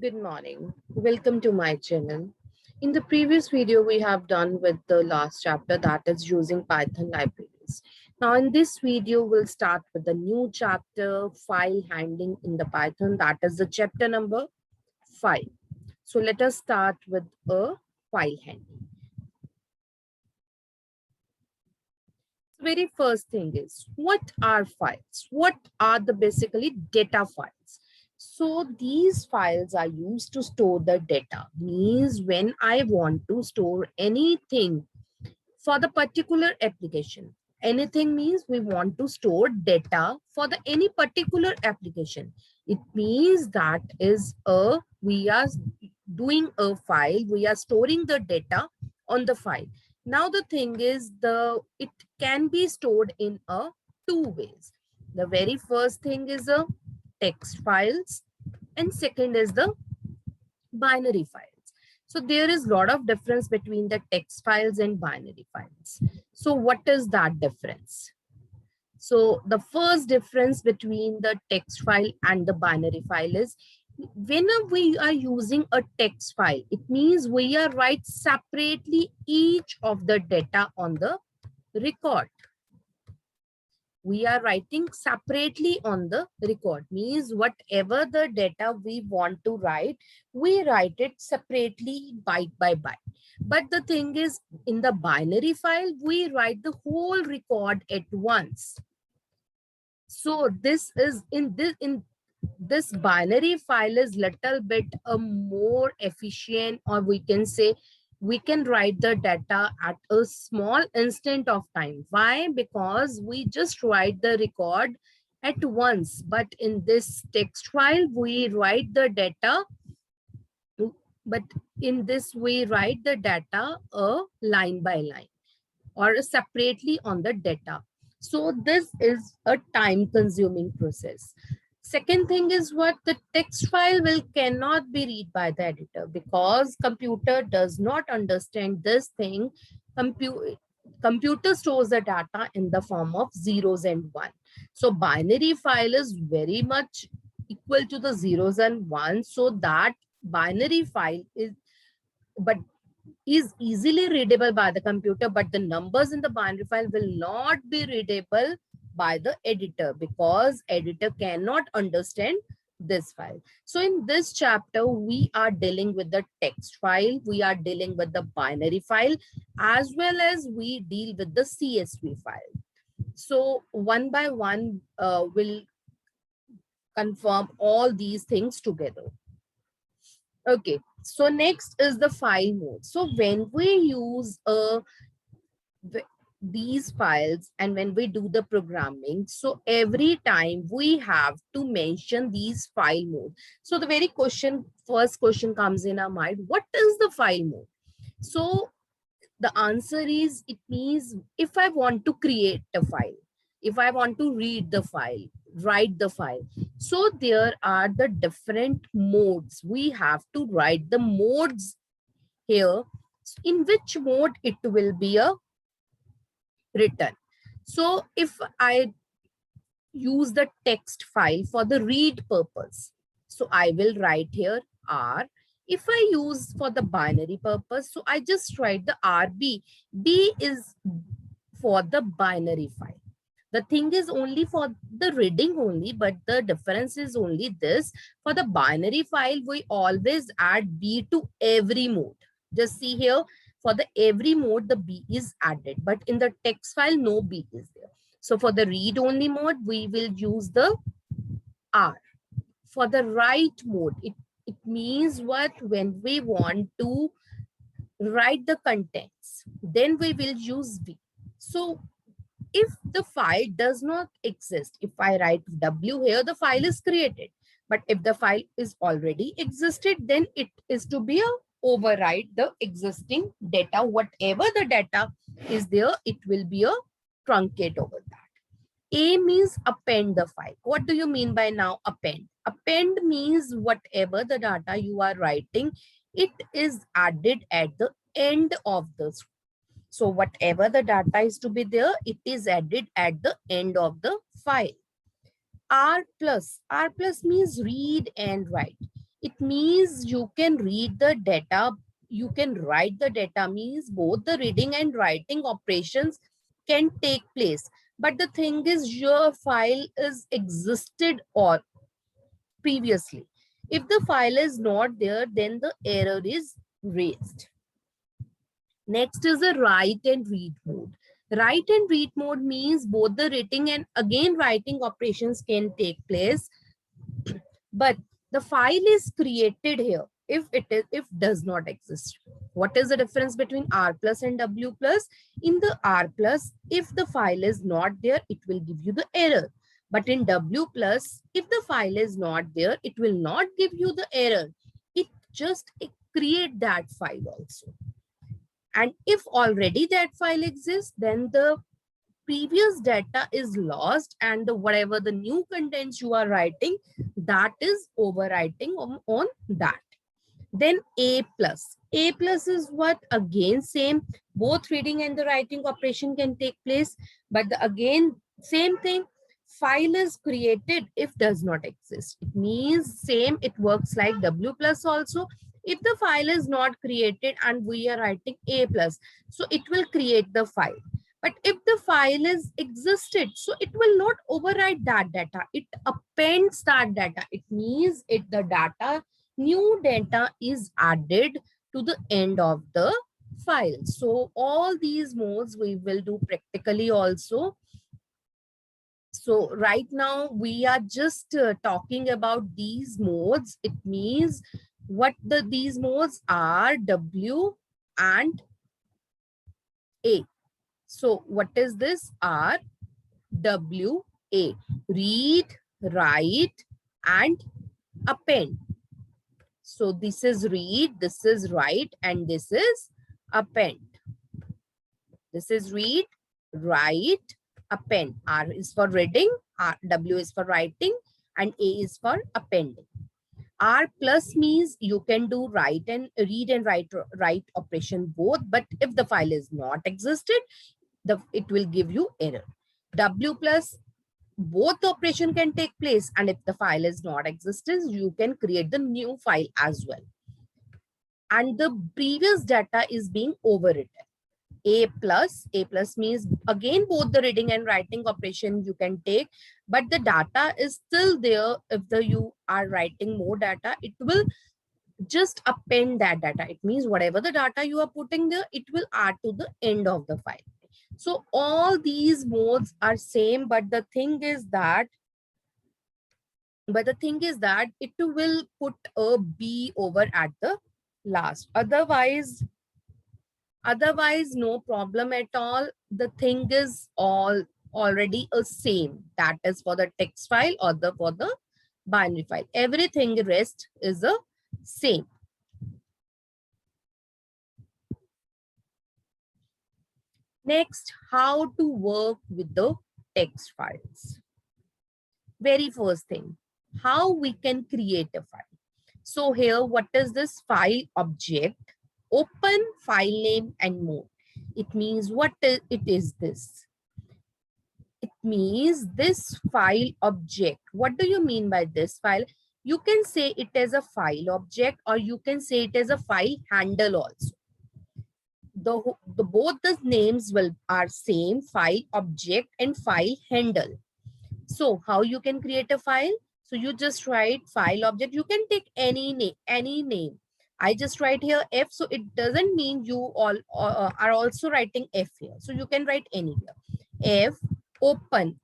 Good morning. Welcome to my channel. In the previous video, we have done with the last chapter, that is using Python libraries. Now in this video, we'll start with the new chapter, file handling in the Python. That is the chapter number 5. So let us start with a file handling. Very first thing is, what are files? What are the basically data files? So these files are used to store the data. Means when I want to store anything for the particular application, anything means we want to store data for the any particular application. It means that is a we are doing a file, we are storing the data on the file. Now the thing is, it can be stored in a two ways. The very first thing is a text files, and second is the binary files. So there is a lot of difference between the text files and binary files. So what is that difference? So the first difference between the text file and the binary file is, whenever we are using a text file, it means we are write separately each of the data on the record. We are writing separately on the record, means whatever the data we want to write, we write it separately byte by byte. But the thing is, in the binary file, we write the whole record at once. So this is in this binary file is little bit a more efficient, or we can say we can write the data at a small instant of time. Why? Because we just write the record at once. But in this text file, we write the data, but in this we write the data line by line or separately on the data. So this is a time consuming process. Second thing is, what the text file will cannot be read by the editor, because computer does not understand this thing. Computer stores the data in the form of zeros and one. So binary file is very much equal to the zeros and ones. So that binary file is easily readable by the computer, but the numbers in the binary file will not be readable by the editor, because editor cannot understand this file. So in this chapter, we are dealing with the text file, we are dealing with the binary file, as well as we deal with the CSV file. So one by one, we'll confirm all these things together. Okay, so next is the file mode. So when we use these files and when we do the programming, so every time we have to mention these file mode. So the very first question comes in our mind, what is the file mode? So the answer is, it means if I want to create a file, if I want to read the file, write the file. So there are the different modes. We have to write the modes here, in which mode it will be a written. So if I use the text file for the read purpose, so I will write here R. If I use for the binary purpose, so I just write the RB. B is for the binary file. The thing is only for the reading only, but the difference is only this. For the binary file, we always add B to every mode. Just see here, for the every mode, the B is added, but in the text file, no B is there. So for the read only mode, we will use the R. For the write mode, it means what? When we want to write the contents, then we will use V. So if the file does not exist, if I write W here, the file is created. But if the file is already existed, then it is to be a override the existing data. Whatever the data is there, it will be a truncate over that. A means append the file. What do you mean by now append? Append means whatever the data you are writing, it is added at the end of the. So whatever the data is to be there, it is added at the end of the file. R plus means read and write. It means you can read the data, you can write the data, means both the reading and writing operations can take place. But the thing is, your file is existed or previously. If the file is not there, then the error is raised. Next is the write and read mode. Write and read mode means both the reading and again writing operations can take place, but the file is created here if does not exist. What is the difference between R plus and W plus? In the R plus, if the file is not there, it will give you the error. But in W plus, if the file is not there, it will not give you the error. It just create that file also. And if already that file exists, then the previous data is lost and whatever the new contents you are writing, that is overwriting on that. Then A plus. A plus is what? Again, same. Both reading and the writing operation can take place. But again, same thing. File is created if does not exist. It means same. It works like W plus also. If the file is not created and we are writing A plus, so it will create the file. But if the file is existed, so it will not overwrite that data. It appends that data. It means the data, new data is added to the end of the file. So all these modes we will do practically also. So right now we are just talking about these modes. It means what these modes are: W and A. So what is this? R, W, A. Read, write, and append. So this is read, this is write, and this is append. This is read, write, append. R is for reading, W is for writing, and A is for appending. R plus means you can do write and read and write operation both, but if the file is not existed, it will give you error. W plus, both the operation can take place, and if the file is not existent, you can create the new file as well. And the previous data is being overwritten. A plus means again both the reading and writing operation you can take, but the data is still there. If you are writing more data, it will just append that data. It means whatever the data you are putting there, it will add to the end of the file. So all these modes are same, but the thing is that it will put a B over at the last. Otherwise no problem at all. The thing is already a same. That is for the text file or for the binary file. Everything rest is a same. Next, how to work with the text files. Very first thing, how we can create a file. So here, what is this file object? Open, file name, and more. It means what it is this? It means this file object. What do you mean by this file? You can say it as a file object, or you can say it as a file handle also. Both the names are same, file object and file handle. So how you can create a file? So you just write file object. You can take any name. I just write here F, so it doesn't mean you all are also writing F here. So you can write anywhere. F, open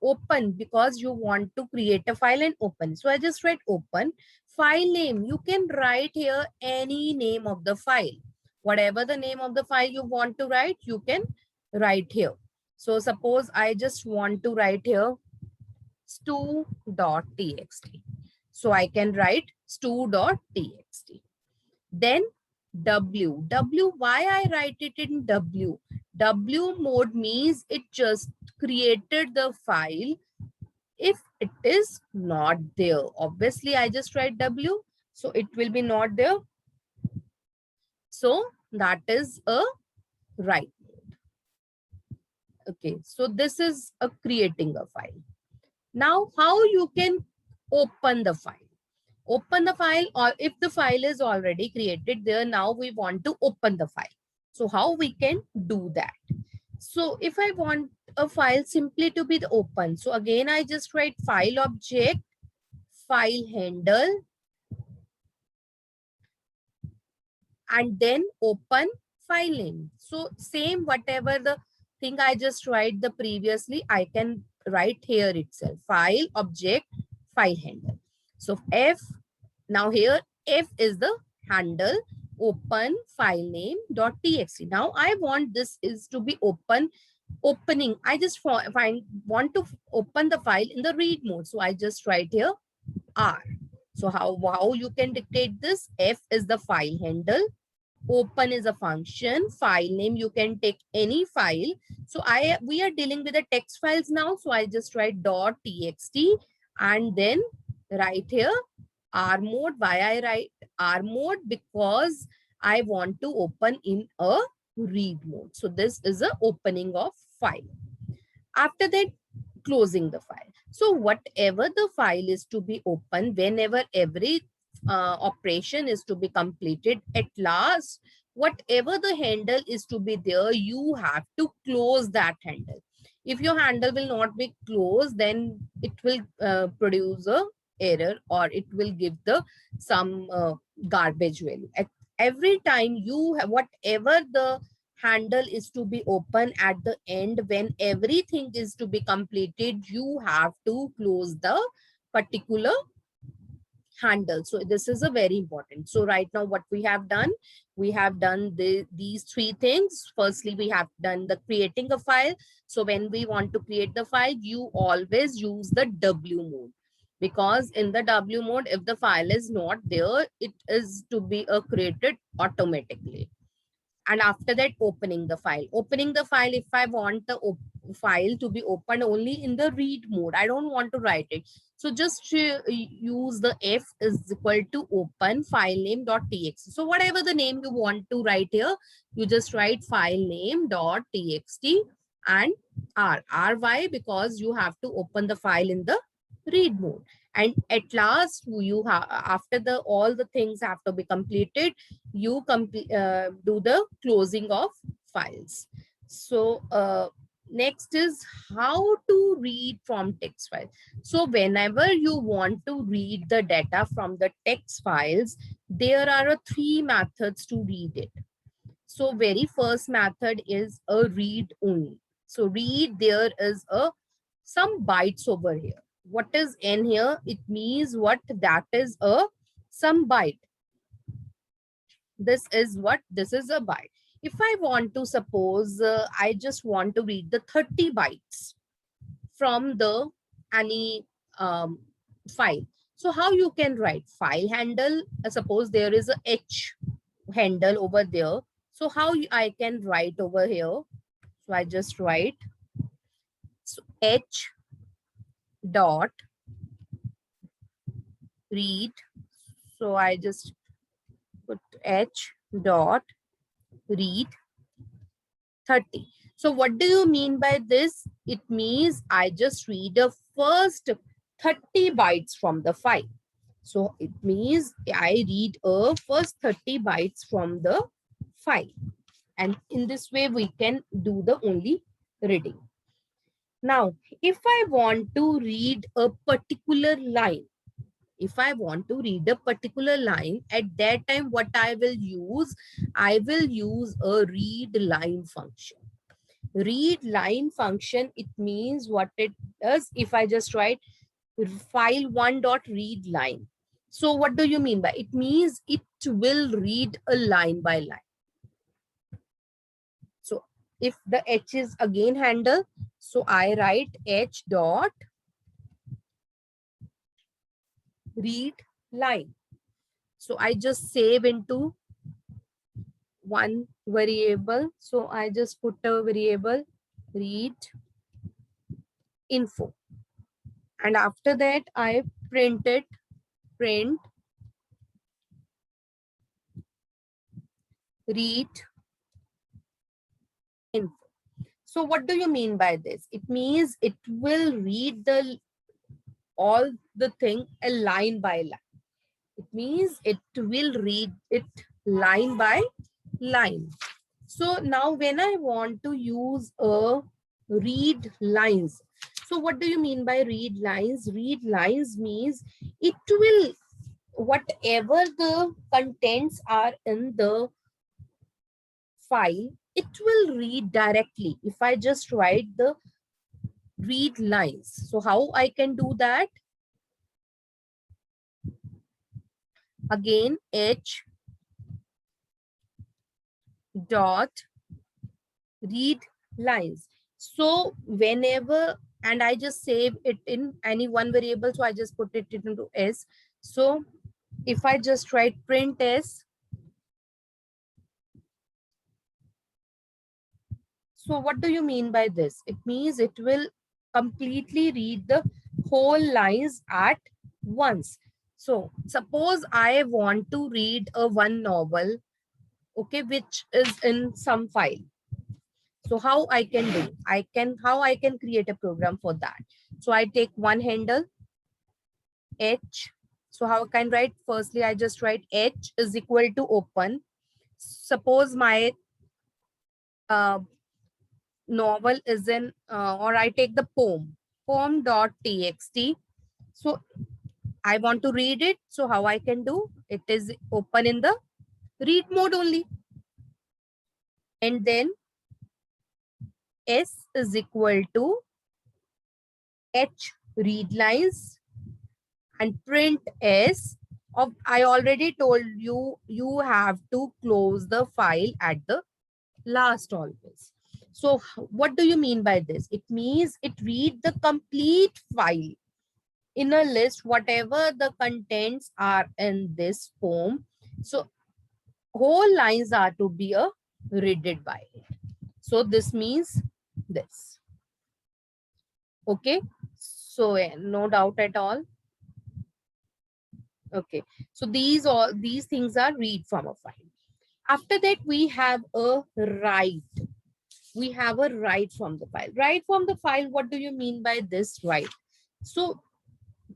because you want to create a file and open. So I just write open. File name, you can write here any name of the file. Whatever the name of the file you want to write, you can write here. So suppose I just want to write here stu.txt. So I can write stu.txt. Then W. Why I write it in W? W mode means it just created the file. If it is not there, obviously I just write W, so it will be not there. So that is a write mode. Okay, so this is a creating a file. Now, how you can open the file? Open the file, or if the file is already created there, now we want to open the file. So how we can do that? So if I want a file simply to be open, so again I just write file object, file handle, and then open file name. So same whatever the thing I just write the previously, I can write here itself, file object, file handle. So F, now here F is the handle, open file name dot txt. Now I want this is to be opening. I just want to open the file in the read mode. So I just write here R. So how you can dictate this? F is the file handle, open is a function, file name you can take any file. So we are dealing with the text files now, so I just write dot txt and then write here R mode. Why I write R mode? Because I want to open in a read mode. So this is a opening of file. After that, closing the file. So whatever the file is to be open, whenever every operation is to be completed, at last, whatever the handle is to be there, you have to close that handle. If your handle will not be closed, then it will produce a error, or it will give the some garbage value. At every time you have, whatever the handle is to be open at the end, when everything is to be completed, you have to close the particular handle. So this is a very important. So right now what we have done these three things. Firstly, we have done the creating a file. So when we want to create the file, you always use the W mode, because in the W mode, if the file is not there, it is to be created automatically. And after that, opening the file. Opening the file, if I want the file to be opened only in the read mode, I don't want to write it. So just use the F is equal to open file name dot txt. So whatever the name you want to write here, you just write file name dot txt and R. R, why? Because you have to open the file in the read mode. And at last, you have, after the all the things have to be completed, you do the closing of files. So next is how to read from text files. So whenever you want to read the data from the text files, there are three methods to read it. So very first method is a read only. So read, there is some bytes over here. What is in here? It means what? That is some byte. This is what? This is a byte. If I want to suppose I just want to read the 30 bytes from the any file. So how you can write file handle? Suppose there is a H handle over there. So how I can write over here? So I just write so H dot read. So I just put H dot read 30. So what do you mean by this? It means I just read the first 30 bytes from the file. So it means I read first 30 bytes from the file. And in this way, we can do the only reading. Now, if I want to read a particular line, if I want to read a particular line, at that time, what I will use a read line function. Read line function, it means what it does. If I just write file one dot read line. So what do you mean by it? Means it will read a line by line. So if the H is again handle, so I write H dot read line. So I just save into one variable. So I just put a variable read info. And after that, I print read info. So what do you mean by this? It means it will read all the thing a line by line. means it will read it line by line. So now when I want to use a read lines, so what do you mean by read lines? Read lines means it will, whatever the contents are in the file, it will read directly if I just write the read lines. So how I can do that? Again, h dot read lines. So whenever, and I just save it in any one variable, so I just put it into s. So if I just write print s, so what do you mean by this? It means it will completely read the whole lines at once. So suppose I want to read a one novel, okay, which is in some file. So how I can do? How I can create a program for that? So I take one handle, h. So how I can write? Firstly, I just write h is equal to open. Suppose my novel is in, or I take the poem.txt. So I want to read it. So how I can do? It is open in the read mode only. And then s is equal to h read lines and print s of, I already told you, you have to close the file at the last always. So what do you mean by this? It means it read the complete file in a list, whatever the contents are in this poem. So whole lines are to be read by it. So this means this. Okay. So no doubt at all. Okay. So these things are read from a file. After that, we have a write. We have a write from the file. Write from the file. What do you mean by this write? So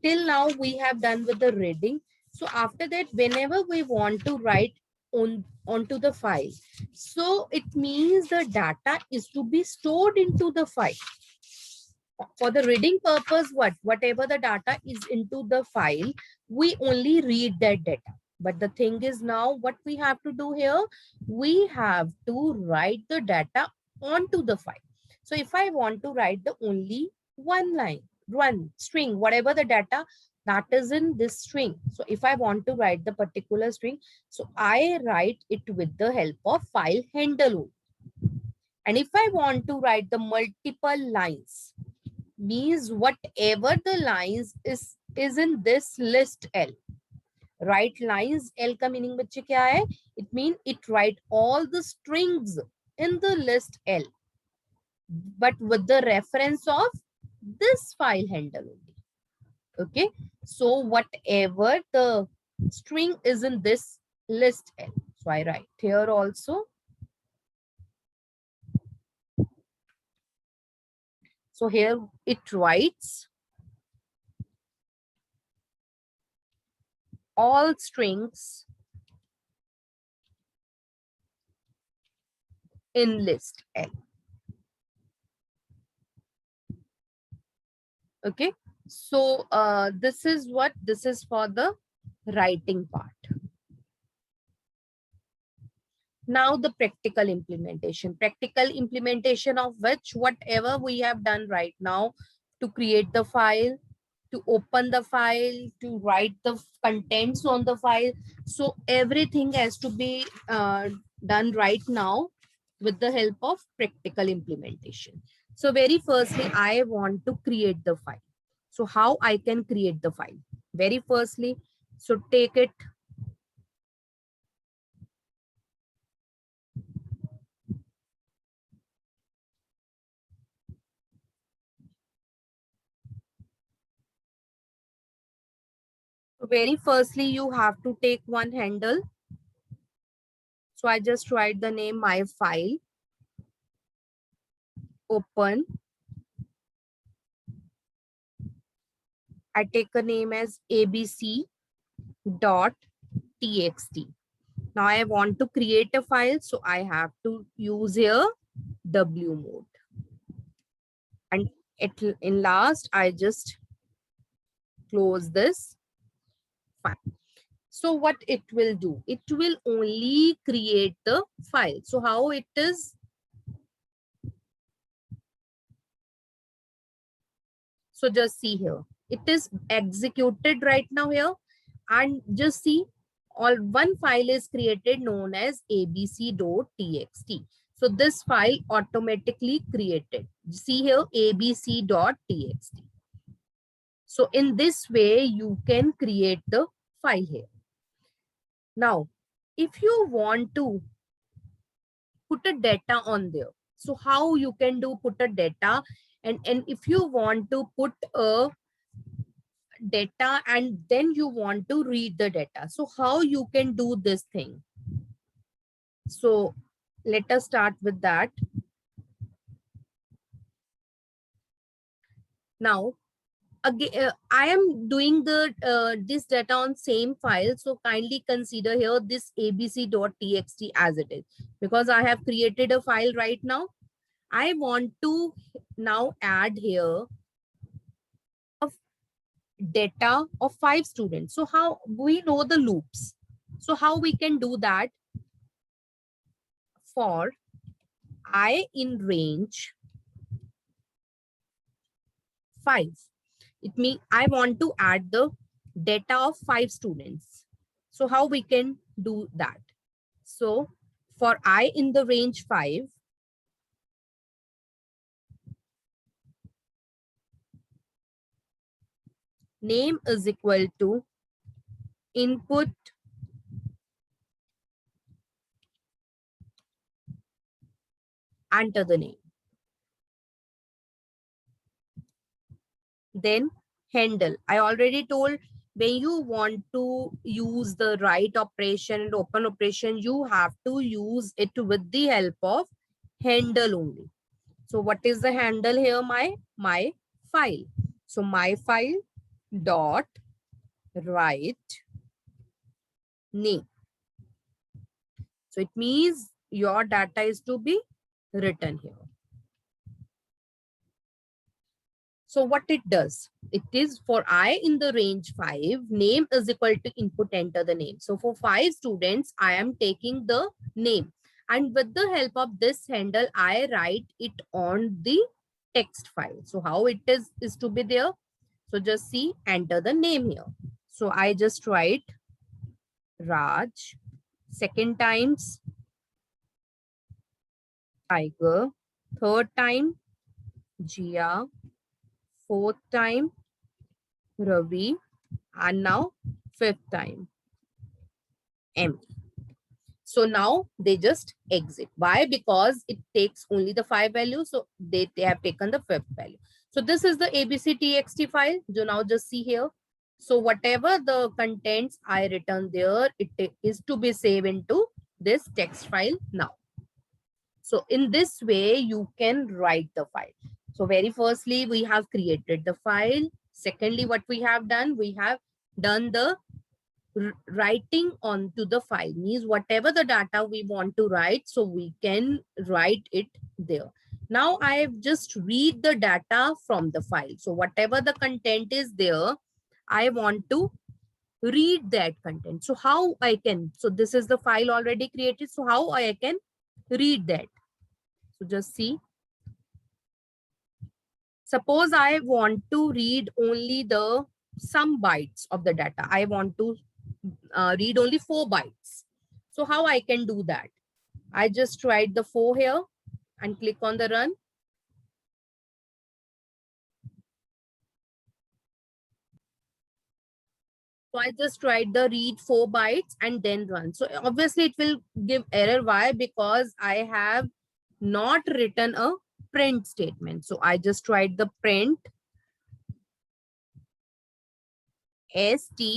till now we have done with the reading. So after that, whenever we want to write onto the file, so it means the data is to be stored into the file. For the reading purpose, whatever the data is into the file, we only read that data. But the thing is now what we have to do here, we have to write the data onto the file. So if I want to write the only one line, one string, whatever the data that is in this string. So if I want to write the particular string, so I write it with the help of file handle. And if I want to write the multiple lines, means whatever the lines is in this list L. Write lines L का meaning बच्चे क्या है? It means it write all the strings in the list L, but with the reference of this file handle only. Okay, so whatever the string is in this list L, so I write here also. So here it writes all strings in list L. Okay, so this is for the writing part. Now the practical implementation of which, whatever we have done right now, to create the file, to open the file, to write the contents on the file. So everything has to be done right now with the help of practical implementation. So very firstly, I want to create the file. So how I can create the file? Very firstly, so take it. Very firstly, you have to take one handle. So I just write the name my file, open. I take a name as abc dot txt. Now I want to create a file, so I have to use here w mode. And in last, I just close this file. So what it will do? It will only create the file. So how it is? So just see here. It is executed right now here. And just see, all one file is created known as abc.txt. So this file automatically created. See here, abc.txt. So in this way, you can create the file here. Now, if you want to put a data on there, so how you can do put a data, and if you want to put a data and then you want to read the data, so how you can do this thing? So let us start with that. Now again, I am doing the this data on same file, so kindly consider here this abc.txt as it is, because I have created a file right now. I want to now add here of data of 5 students. So how we know the loops, so how we can do that? For I in range 5, it means I want to add the data of 5 students. So how we can do that? So for I in the range 5, name is equal to input enter the name. Then handle. I already told, when you want to use the write operation and open operation, you have to use it with the help of handle only. So what is the handle here? My file. So my file dot write name. So it means your data is to be written here. So what it does? It is for I in the range 5, name is equal to input enter the name. So for 5 students, I am taking the name. And with the help of this handle, I write it on the text file. So how it is to be there? So just see, enter the name here. So I just write Raj, second times Tiger, third time Jia, fourth time Ravi, and now fifth time M. So now they just exit. Why? Because it takes only the 5 values. So they have taken the 5th value. So this is the abc.txt file. So now just see here. So whatever the contents I written there, it is to be saved into this text file now. So in this way, you can write the file. So very firstly, we have created the file. Secondly, what we have done the writing onto the file, means whatever the data we want to write, so we can write it there. Now I have just read the data from the file. So whatever the content is there, I want to read that content. So how I can, so this is the file already created. So how I can read that? So just see. Suppose I want to read only the some bytes of the data. I want to read only 4 bytes. So how I can do that? I just write the 4 here and click on the run. So I just write the read 4 bytes and then run. So obviously it will give error. Why? Because I have not written a print statement. So I just write the print str,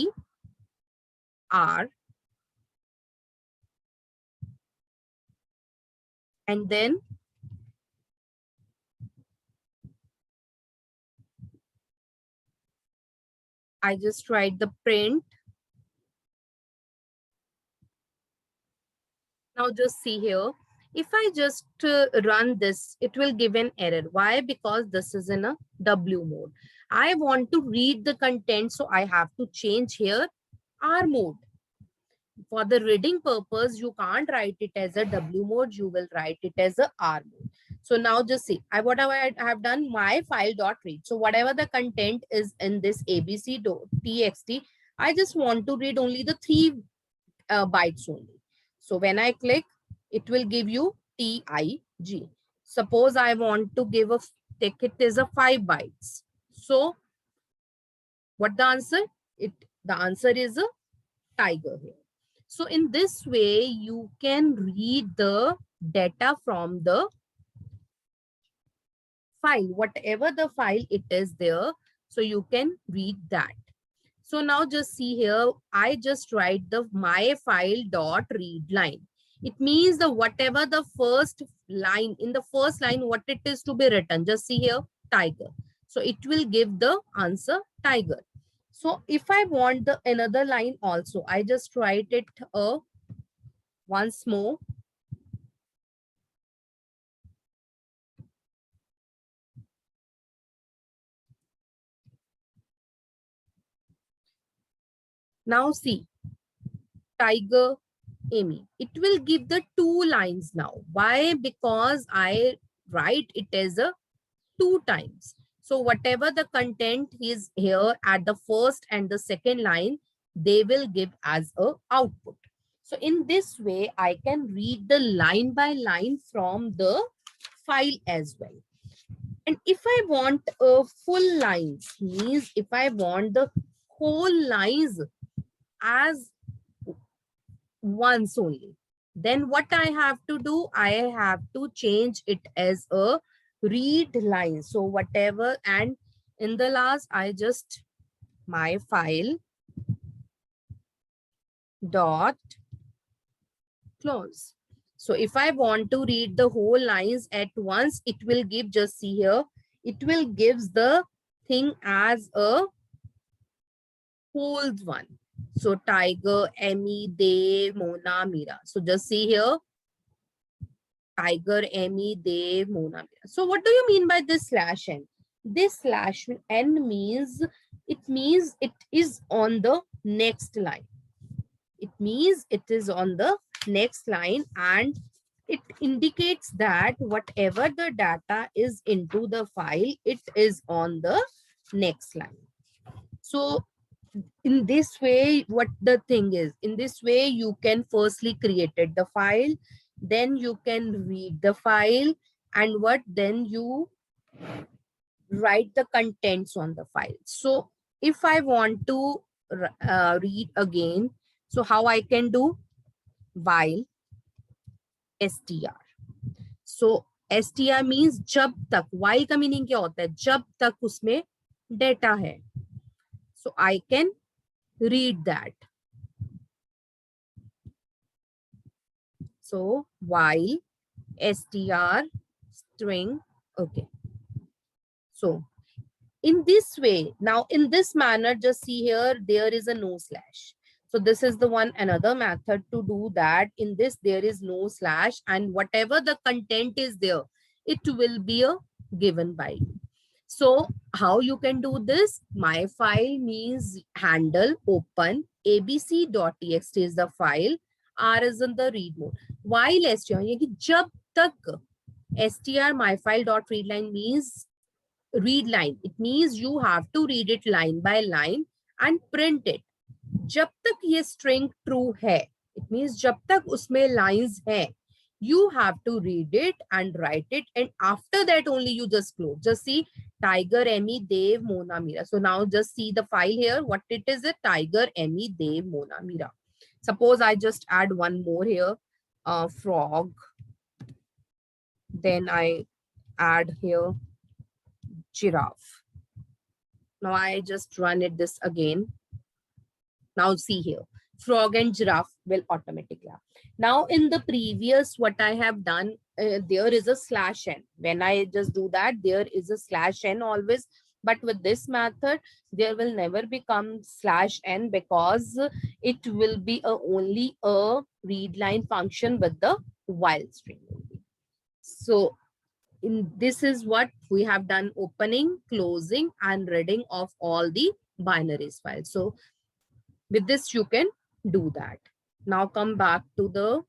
and then I just write the print Now just see here. If I just run this, it will give an error. Why? Because this is in a W mode. I want to read the content, so I have to change here R mode. For the reading purpose, you can't write it as a W mode, you will write it as a R mode. So now just see, whatever I have done, my file dot read. So whatever the content is in this abc.txt, I just want to read only the 3 bytes only. So when I click, it will give you TIG. Suppose I want to give a take it as a 5 bytes. So what the answer? The answer is a tiger here. So in this way, you can read the data from the file, whatever the file it is there. So you can read that. So now just see here, I just write the my file dot read line. It means the whatever the first line, in the first line, what it is to be written. Just see here, tiger. So it will give the answer tiger. So if I want the another line also, I just write it once more. Now see, tiger, Amy. It will give the 2 lines now. Why? Because I write it as a 2 times. So whatever the content is here at the first and the second line, they will give as a output. So in this way, I can read the line by line from the file as well. And if I want a full lines, means if I want the whole lines as once only, then what I have to do, I have to change it as a read line. So whatever, and in the last, I just my file dot close. So if I want to read the whole lines at once, it will give, just see here, it will gives the thing as a whole one. So tiger, Emmy, Dev, Mona, Mira. So just see here, tiger, Emmy, Dev, Mona, Mira. So what do you mean by this slash n? This slash n means it is on the next line. It means it is on the next line, and it indicates that whatever the data is into the file, it is on the next line. So in this way, what the thing is, in this way, you can firstly created the file, then you can read the file, and what then you write the contents on the file. So if I want to read again, so how I can do? While str. So str means जब तक, while का meaning क्या होता है? जब तक उसमें data है. So I can read that. So while str string, okay. So in this way, now in this manner, just see here, there is a no slash. So this is the one another method to do that. In this, there is no slash, and whatever the content is there, it will be a given by you. So how you can do this? My file means handle open abc.txt is the file, R is in the read mode. While str, ये कि जब तक str my file dot read line means read line. It means you have to read it line by line and print it. जब तक ये string true है, it means जब तक उसमें lines है, you have to read it and write it, and after that only you just close. Just see tiger, Emmy, Dev, Mona, Mira. So now just see the file here. What it is? A tiger, Emmy, Dev, Mona, Mira. Suppose I just add one more here, frog. Then I add here giraffe. Now I just run it this again. Now see here, frog and giraffe will automatically. Now in the previous, what I have done, there is a slash n. When I just do that, there is a slash n always. But with this method, there will never become /n because it will be only a read line function with the while string only. So this is what we have done: opening, closing, and reading of all the binaries files. So with this, you can do that. Now come back to the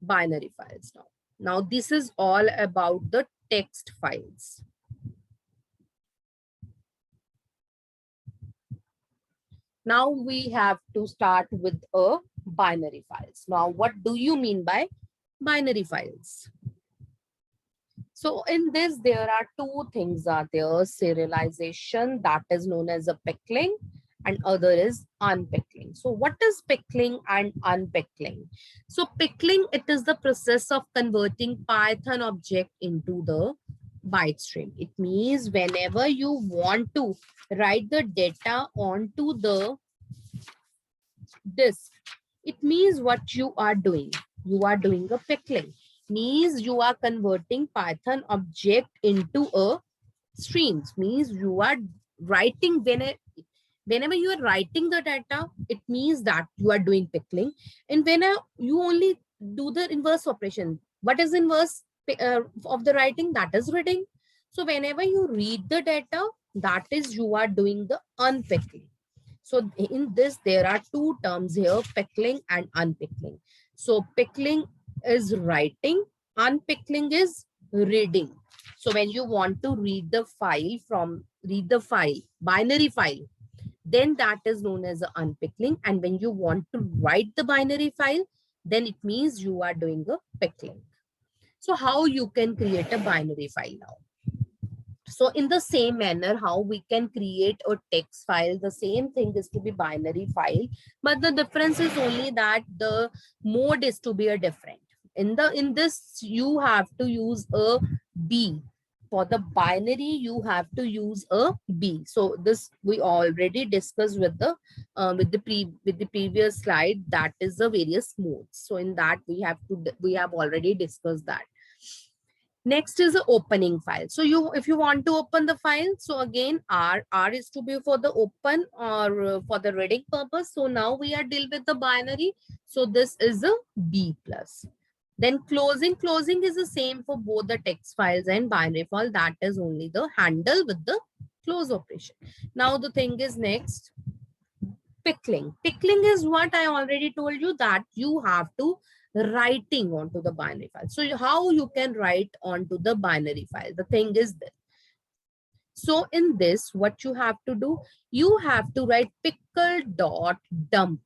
binary files now. Now this is all about the text files. Now we have to start with a binary files. Now, what do you mean by binary files? So in this, there are two things are there: serialization, that is known as a pickling, and other is unpickling. So what is pickling and unpickling? So pickling, it is the process of converting Python object into the byte stream. It means whenever you want to write the data onto the disk, it means what you are doing. You are doing a pickling. Means you are converting Python object into a streams. Means you are writing whenever you are writing the data, it means that you are doing pickling. And when you only do the inverse operation, what is inverse of the writing? That is reading. So whenever you read the data, that is you are doing the unpickling. So in this, there are two terms here: pickling and unpickling. So pickling is writing, unpickling is reading. So when you want to read the file, binary file, then that is known as unpickling. And when you want to write the binary file, then it means you are doing a pickling. So how you can create a binary file now? So in the same manner, how we can create a text file, the same thing is to be binary file, but the difference is only that the mode is to be a different. In this, you have to use a B. For the binary, you have to use a B. So this we already discussed with the previous slide. That is the various modes. So in that we have already discussed that. Next is the opening file. So if you want to open the file, so again R is to be for the open or for the reading purpose. So now we are deal with the binary. So this is a B plus. Then closing is the same for both the text files and binary file. That is only the handle with the close operation. Now the thing is next, pickling. Pickling is what I already told you, that you have to writing onto the binary file. So how you can write onto the binary file? The thing is this. So in this, what you have to do, you have to write pickle.dump.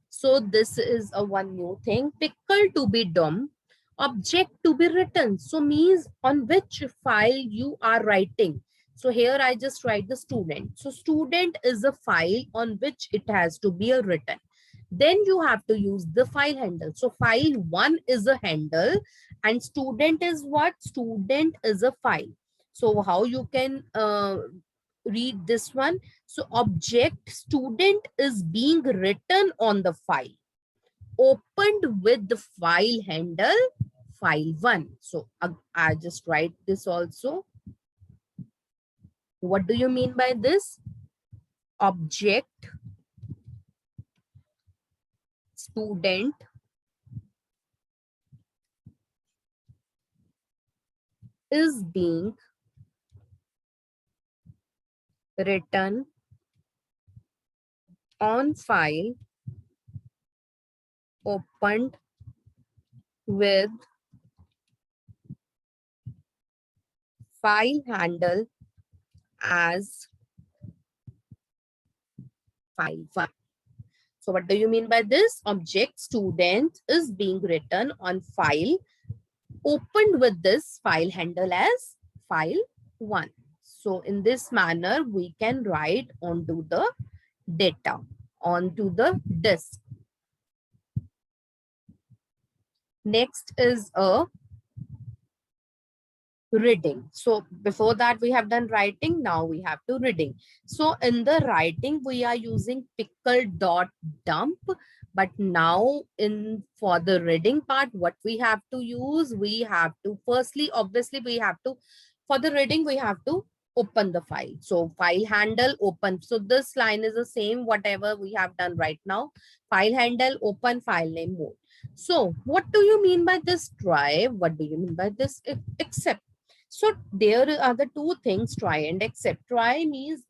So this is a one new thing: pickle to be dump, object to be written. So means on which file you are writing. So here I just write the student. So student is a file on which it has to be written. Then you have to use the file handle. So file 1 is a handle and student is what? Student is a file. So how you can read this one? So object student is being written on the file, opened with the file handle file 1. So I just write this also. What do you mean by this? Object student is being written on file opened with file handle as file 1. So what do you mean by this? Object student is being written on file opened with this file handle as file 1. So in this manner, we can write onto the data, onto the disk. Next is a reading. So before that we have done writing, now we have to reading. So in the writing we are using pickle.dump, but now for the reading part, what we have to use, we have to firstly, obviously we have to, for the reading we have to open the file. So file handle open. So this line is the same whatever we have done right now. File handle open, file name mode. So what do you mean by this try? What do you mean by this except? So there are the two things, try and except. Try means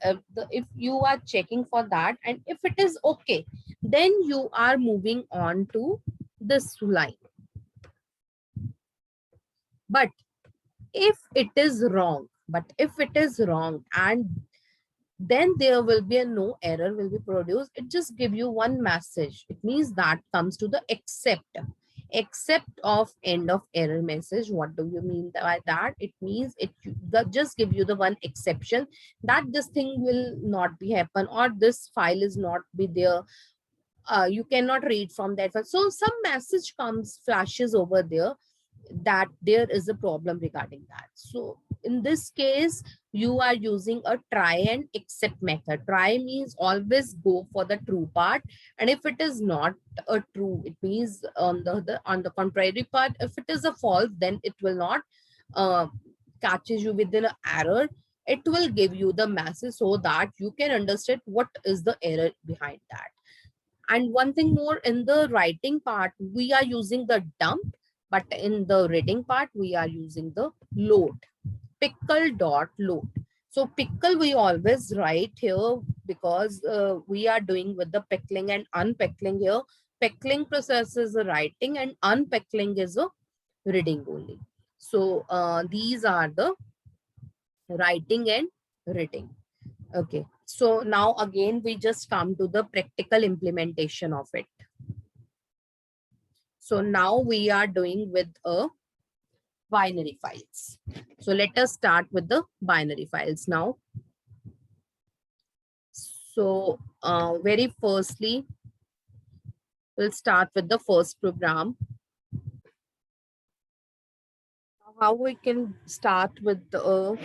if you are checking for that and if it is okay, then you are moving on to this line. But if it is wrong, and then there will be a no error will be produced. It just give you one message. It means that comes to the except of end of error message. What do you mean by that? It means it just give you the one exception that this thing will not be happen or this file is not be there. You cannot read from that file. So some message comes flashes over there that there is a problem regarding that. So in this case, you are using a try and except method. Try means always go for the true part, and if it is not a true, it means on the contrary part, if it is a false, then it will not catches you with an error. It will give you the message so that you can understand what is the error behind that. And one thing more, in the writing part, we are using the dump, but in the reading part, we are using the load, pickle dot load. So pickle we always write here because we are doing with the pickling and unpickling here. Pickling process is a writing and unpickling is a reading only. So these are the writing and reading. Okay, so now again we just come to the practical implementation of it. So now we are doing with a binary files. So let us start with the binary files now. So very firstly, we'll start with the first program. How we can start with the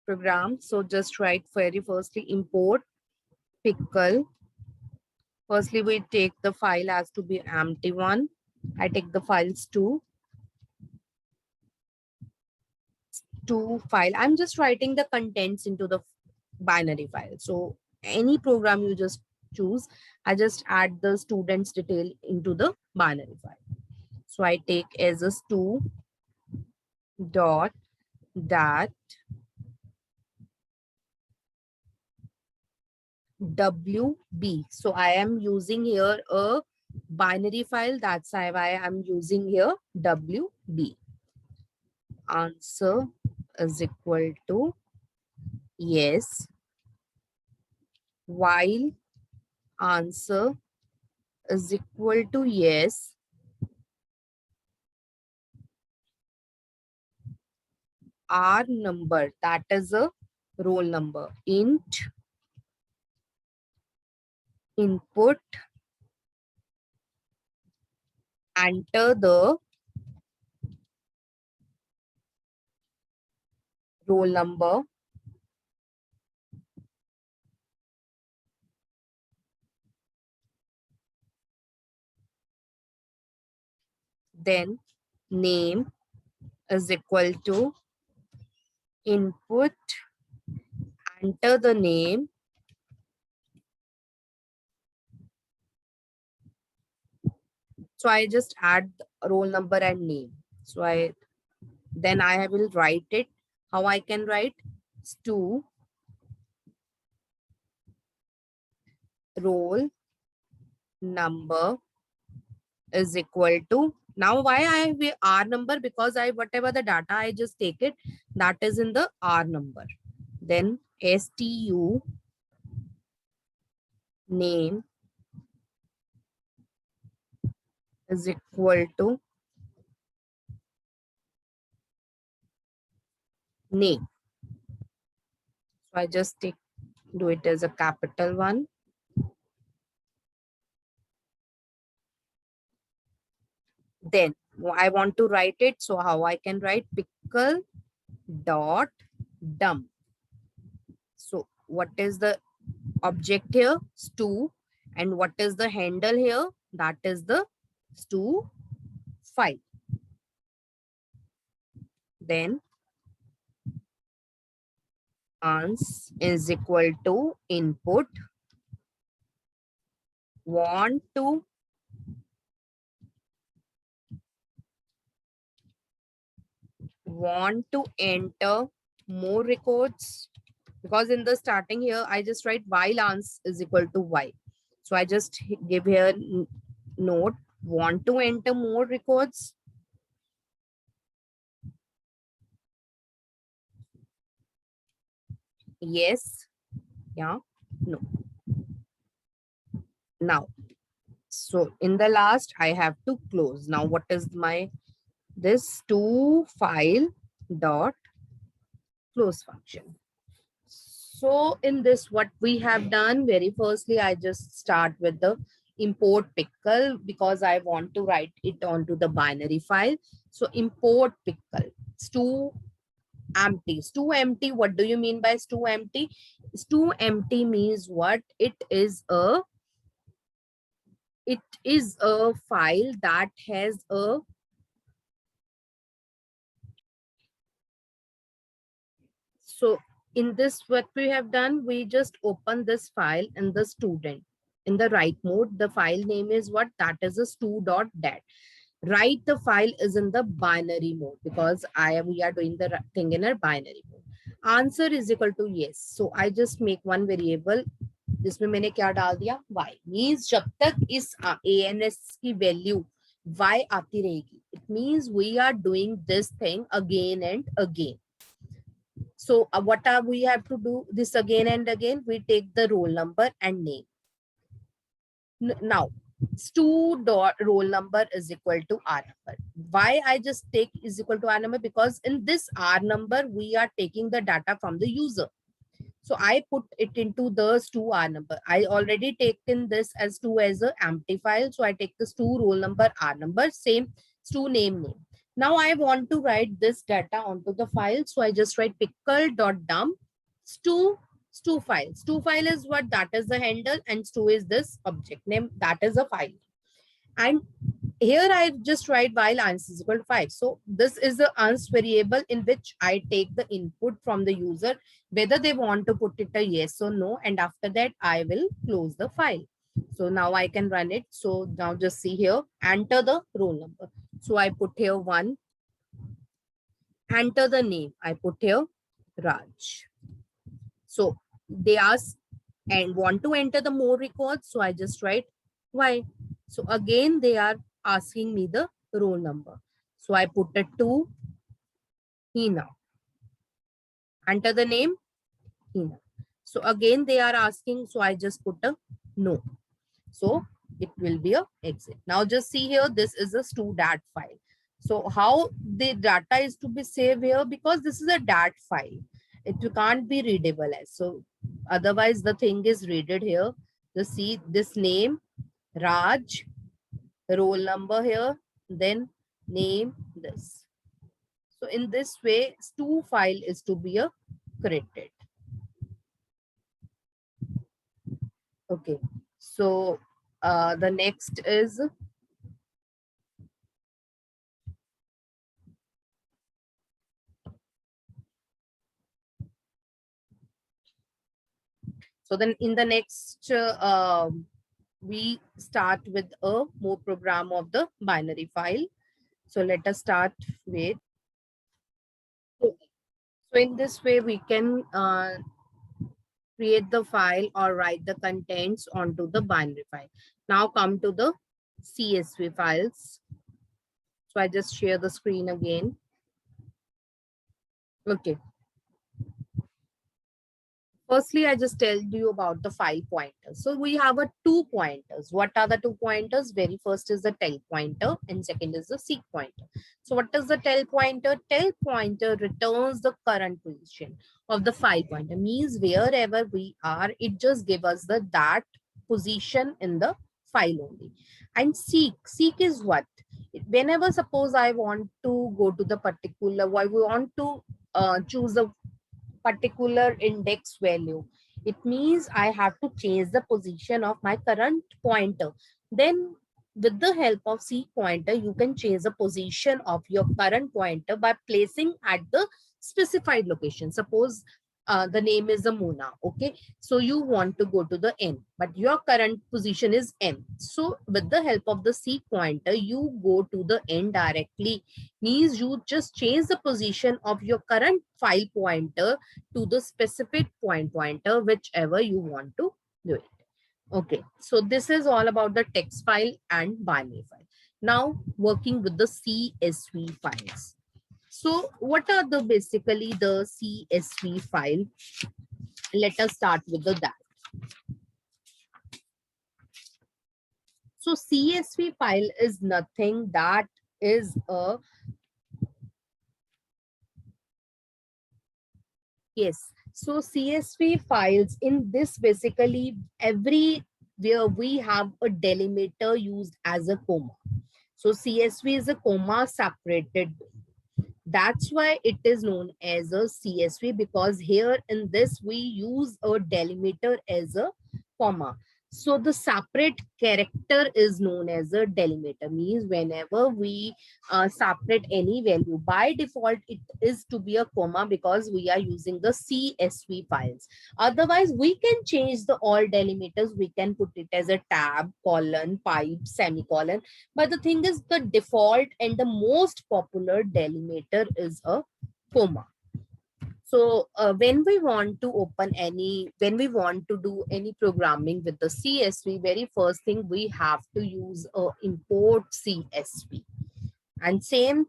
program? So just write very firstly import pickle. Firstly, we take the file as to be empty one. I take the files to file. I'm just writing the contents into the binary file. So any program you just choose, I just add the student's detail into the binary file. So I take as a stu dot that wb. So I am using here a binary file. That's why I'm using here wb. Answer is equal to yes, while answer is equal to yes, R number, that is a roll number, int input, enter the roll number, then name is equal to input, enter the name, so I just add roll number and name. So then I will write it. How I can write? Stu roll number is equal to, now why I have a R number? Because I whatever the data I just take it, that is in the R number. Then stu name is equal to name. So I just do it as a capital one. Then I want to write it. So how I can write? Pickle dot dump. So what is the object here? Stu. And what is the handle here? That is the stu file. Then ans is equal to input, want to enter more records, because in the starting here I just write while ans is equal to y. So I just give here note, want to enter more records. Yes, yeah, no. Now, so in the last I have to close. Now what is my this to file dot close function. So in this, what we have done, very firstly, I just start with the import pickle because I want to write it onto the binary file. So import pickle, stu empty. Stu empty, what do you mean by stu empty? Stu empty means what? It is a file that has a, so in this, what we have done, we just open this file in the student. In the write mode, the file name is what? That is a stu.dat. Write the file is in the binary mode because we are doing the thing in a binary mode. Answer is equal to yes. So I just make one variable. जिसमें मैंने क्या डाल दिया? Y. Means जब तक इस ANS की value Y आती रहेगी, it means we are doing this thing again and again. So what are we have to do this again and again? We take the roll number and name. Now, stu dot roll number is equal to R number. Why I just take is equal to R number? Because in this R number, we are taking the data from the user. So I put it into the stu R number. I already taken this as stu as a empty file. So I take the stu roll number, R number, same stu name. Now I want to write this data onto the file. So I just write pickle.dump stu file. Stu file is what? That is the handle, and stu is this object name. That is a file. And here I just write while ans is equal to 5. So this is the ans variable in which I take the input from the user, whether they want to put it a yes or no. And after that, I will close the file. So now I can run it. So now just see here, enter the roll number. So I put here 1, enter the name. I put here Raj. So they ask and want to enter the more records. So I just write why. So again, they are asking me the roll number. So I put a 2, Hina. Enter the name, Hina. So again, they are asking. So I just put a no. So it will be a exit. Now just see here, this is a stu.dat file. So how the data is to be saved here? Because this is a dat file. It can't be readable as. So otherwise the thing is readed here. Just see this name, Raj, roll number here, then name this. So in this way, stu file is to be created. Okay. So the next is so then in the next we start with a more program of the binary file. So let us start with. So in this way we can create the file or write the contents onto the binary file. Now come to the CSV files. So I just share the screen again. Okay. Firstly, I just tell you about the file pointers. So we have a 2 pointers. What are the 2 pointers? Very first is the tell pointer and second is the seek pointer. So what is the tell pointer? Tell pointer returns the current position of the file pointer. Means wherever we are, it just gives us that position in the file only. And seek is what? Whenever suppose I want to go to the particular, I want to choose a particular index value, it means I have to change the position of my current pointer. Then with the help of seek pointer, you can change the position of your current pointer by placing at the specified location. Suppose the name is a Mona. Okay, so you want to go to the N, but your current position is M. So with the help of the C pointer, you go to the N directly. Means you just change the position of your current file pointer to the specific pointer, whichever you want to do it. Okay, so this is all about the text file and binary file. Now working with the CSV files. So what are the basically the CSV file? Let us start with that. So CSV file is nothing that is a, yes. So CSV files in this basically everywhere we have a delimiter used as a comma. So CSV is a comma separated. That's why it is known as a CSV, because here in this we use a delimiter as a comma. So the separate character is known as a delimiter. Means whenever we separate any value, by default it is to be a comma because we are using the CSV files. Otherwise we can change the all delimiters. We can put it as a tab, colon, pipe, semicolon. But the thing is, the default and the most popular delimiter is a comma. So when we want to do any programming with the CSV, very first thing we have to use a import CSV. And same,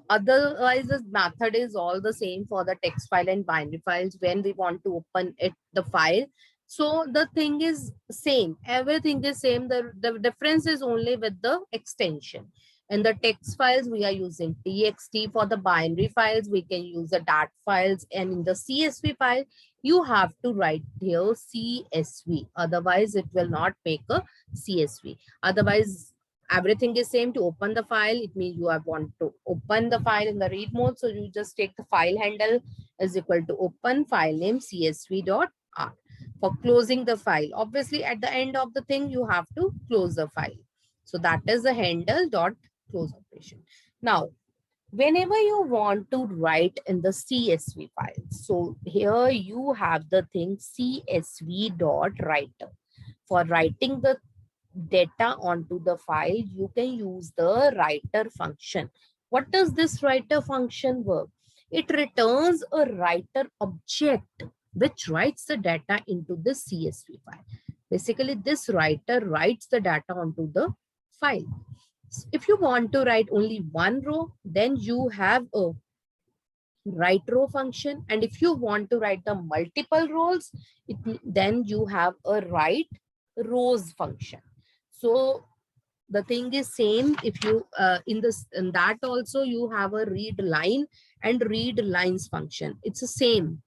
otherwise the method is all the same for the text file and binary files when we want to open it, the file. So the thing is same, everything is same. The difference is only with the extension. In the text files we are using txt. For the binary files we can use the dat files, and in the CSV file you have to write here CSV, otherwise it will not make a CSV. Otherwise everything is same. To open the file, it means you are want to open the file in the read mode, so you just take the file handle is equal to open file name csv.r. For closing the file, obviously at the end of the thing you have to close the file, so that is the handle dot close operation. Now whenever you want to write in the CSV file, so here you have the thing csv dot writer. For writing the data onto the file, you can use the writer function. What does this writer function work? It returns a writer object which writes the data into the CSV file. Basically, this writer writes the data onto the file. If you want to write only one row, then you have a write row function. And if you want to write the multiple rows, then you have a write rows function. So the thing is same. If you in that also you have a read line and read lines function. It's the same.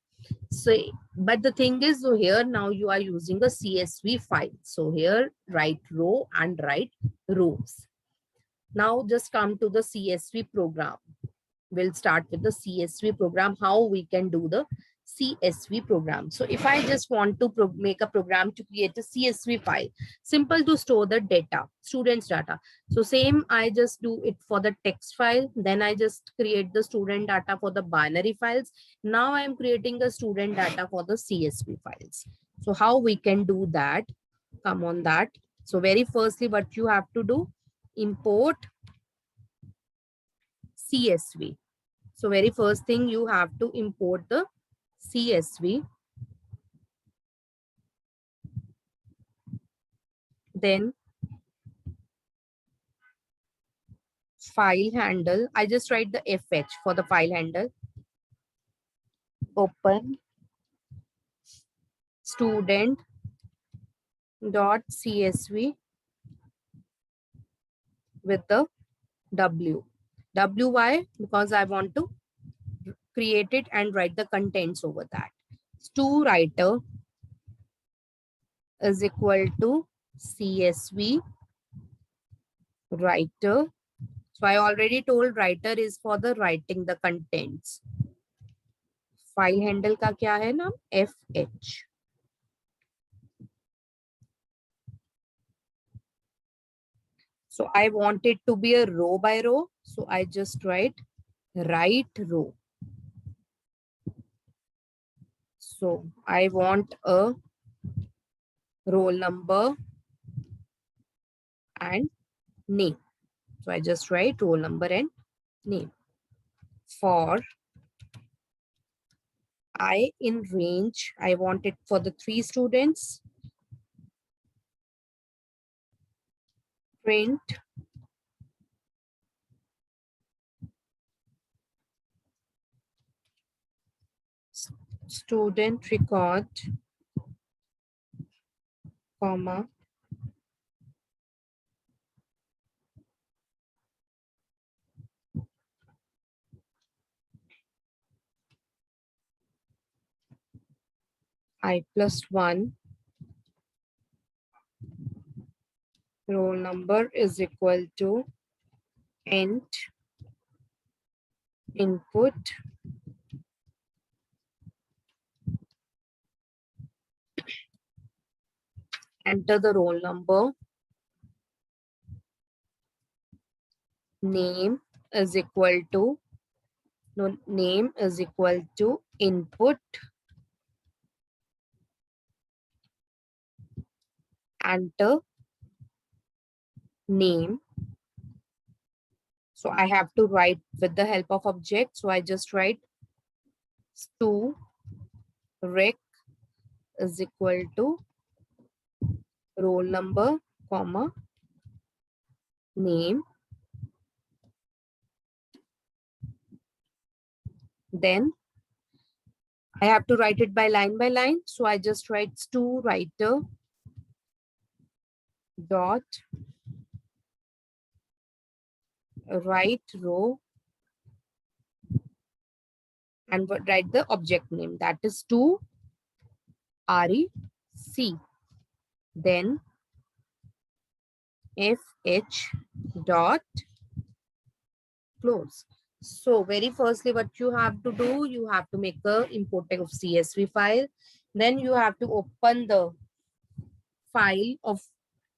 So but the thing is, so here now you are using a CSV file. So here write row and write rows. Now just come to the CSV program. We'll start with the CSV program, how we can do the CSV program. So if I just want to make a program to create a CSV file, simple to store the data, students data. So same, I just do it for the text file. Then I just create the student data for the binary files. Now I am creating the student data for the CSV files. So how we can do that? Come on that. So very firstly, what you have to do, import CSV. So very first thing you have to import the CSV. Then file handle. I just write the FH for the file handle. Open student dot CSV with the W. WY because I want to create it and write the contents over that. Stu writer is equal to CSV writer. So I already told writer is for the writing the contents. File handle का क्या है नाम? FH. So I want it to be a row by row. So I just write row. So I want a roll number and name. So I just write roll number and name. For I in range, I want it for the 3 students. Print student record, comma, I plus 1 roll number is equal to int input enter the roll number, name is equal to name is equal to input enter name. So I have to write with the help of object. So I just write stu rec is equal to roll number, comma, name. Then I have to write it by line. So I just write stu writer dot write row and write the object name, that is to rec. Then fh dot close. So very firstly, what you have to do, you have to make a import of CSV file. Then you have to open the file of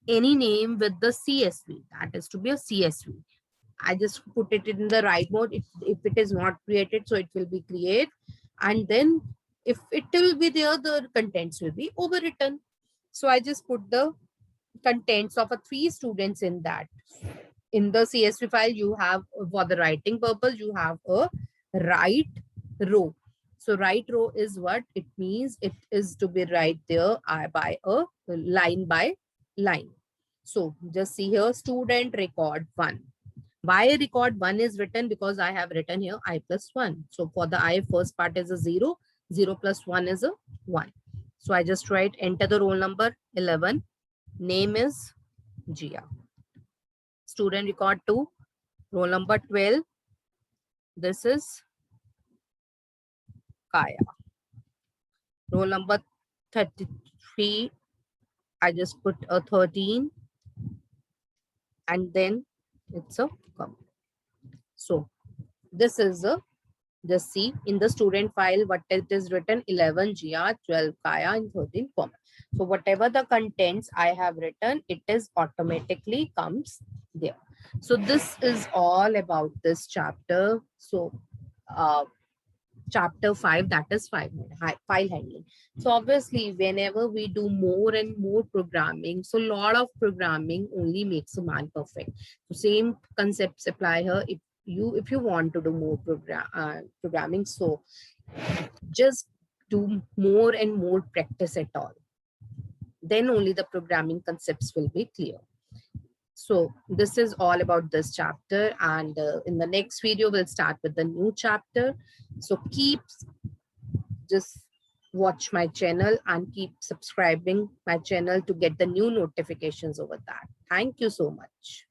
any name with the CSV. That is to be a CSV. I just put it in the write mode. If it is not created, so it will be create. And then if it will be there, the contents will be overwritten. So I just put the contents of a 3 students in that. In the CSV file, you have for the writing purpose, you have a write row. So write row is what it means. It is to be right there by a line by line. So just see here, student record 1. Why record 1 is written? Because I have written here I plus 1. So for the I, first part is a 0. 0 plus 1 is a 1. So I just write enter the roll number 11. Name is Gia. Student record 2. Roll number 12. This is Kaya. Roll number 33. I just put a 13. And then it's a comma. So this is a, just see in the student file what it is written, 11 Gia, 12 Kaya and 13 comma. So whatever the contents I have written, it is automatically comes there. So this is all about this chapter. So chapter 5, that is file handling. So obviously whenever we do more and more programming, so a lot of programming only makes a man perfect. So same concepts apply here. If you want to do more programming, so just do more and more practice at all, then only the programming concepts will be clear. So this is all about this chapter, and in the next video we'll start with the new chapter. So keep just watch my channel and keep subscribing my channel to get the new notifications over that. Thank you so much.